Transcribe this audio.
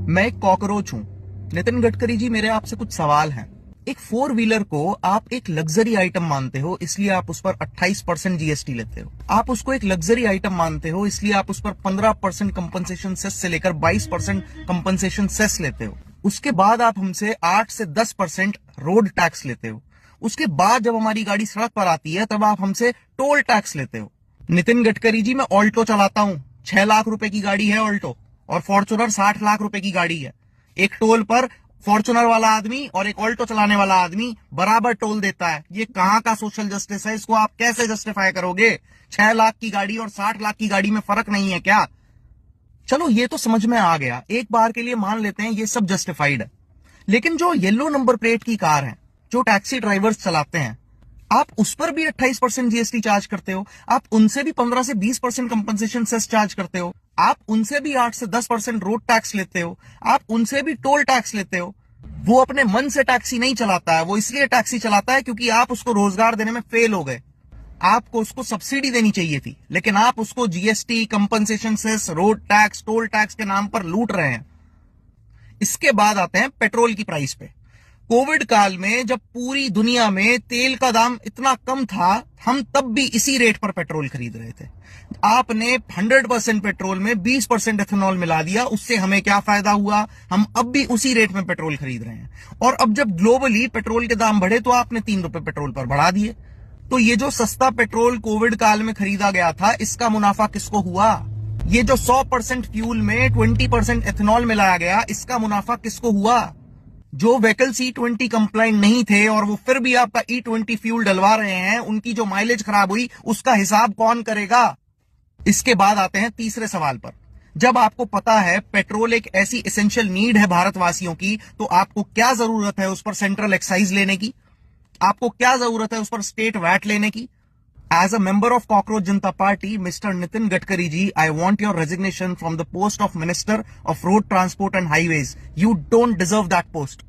मैं एक कॉकरोच हूं। नितिन गडकरी जी, मेरे आपसे कुछ सवाल हैं। एक 4 व्हीलर को आप एक लग्जरी आइटम मानते हो, इसलिए आप उस पर 28% जीएसटी लेते हो। आप उसको एक लग्जरी आइटम मानते हो, इसलिए आप उस पर 15% कंपनसेशन सेस से लेकर 22% कंपनसेशन सेस लेते हो। उसके बाद आप हमसे 8 से 10% रोड टैक्स लेते हो। उसके बाद जब हमारी गाड़ी सड़क पर आती है तब आप हमसे टोल टैक्स लेते हो। नितिन गडकरी जी, मैं ऑल्टो चलाता हूं। 6 लाख रुपए की गाड़ी है ऑल्टो, और फॉर्च्यूनर 60 लाख रुपए की गाड़ी है। एक टोल पर फॉर्च्यूनर वाला आदमी और एक ऑल्टो चलाने वाला आदमी बराबर टोल देता है। ये कहां का सोशल जस्टिस है? इसको आप कैसे जस्टिफाई करोगे? 6 लाख की गाड़ी और 60 लाख की गाड़ी में फर्क नहीं है क्या? चलो, ये तो समझ में आ गया। एक बार के लिए मान लेते हैं ये सब जस्टिफाइड है। लेकिन जो येलो नंबर प्लेट की कार है, जो टैक्सी ड्राइवर्स चलाते हैं, आप उस पर भी 28% जीएसटी चार्ज करते हो। आप उनसे भी 15 से 20% कंपनसेशन सेस चार्ज करते हो। आप उनसे भी 8 से 10% रोड टैक्स लेते हो। आप उनसे भी टोल टैक्स लेते हो। वो अपने मन से टैक्सी नहीं चलाता है, वो इसलिए टैक्सी चलाता है क्योंकि आप उसको रोजगार देने में फेल हो गए। आपको उसको सब्सिडी देनी चाहिए थी, लेकिन आप उसको GST, compensation cess, road tax, toll tax के नाम पर लूट रहे हैं। इसके बाद आते हैं पेट्रोल की प्राइस पे। कोविड काल में जब पूरी दुनिया में तेल का दाम इतना कम था, हम तब भी इसी रेट पर पेट्रोल खरीद रहे थे। आपने 100% पेट्रोल में 20% एथेनॉल मिला दिया। उससे हमें क्या फायदा हुआ? हम अब भी उसी रेट में पेट्रोल खरीद रहे हैं। और अब जब ग्लोबली पेट्रोल के दाम बढ़े तो आपने 3 रुपए पेट्रोल पर बढ़ा दिए। तो ये जो सस्ता पेट्रोल कोविड काल में खरीदा गया था, इसका मुनाफा किसको हुआ? ये जो 100% फ्यूल में 20% एथेनॉल मिलाया गया, इसका मुनाफा किसको हुआ? जो व्हीकल्स E20 कंप्लाइंट नहीं थे और वो फिर भी आपका E20 फ्यूल डलवा रहे हैं, उनकी जो माइलेज खराब हुई, उसका हिसाब कौन करेगा? इसके बाद आते हैं तीसरे सवाल पर। जब आपको पता है पेट्रोल एक ऐसी एसेंशियल नीड है भारतवासियों की, तो आपको क्या जरूरत है उस पर सेंट्रल एक्साइज लेने की? आपको क्या जरूरत है उस पर स्टेट वैट लेने की? As a member of Cockroach Janata Party, Mr. Nitin Gadkari ji, I want your resignation from the post of Minister of Road Transport and Highways. You don't deserve that post.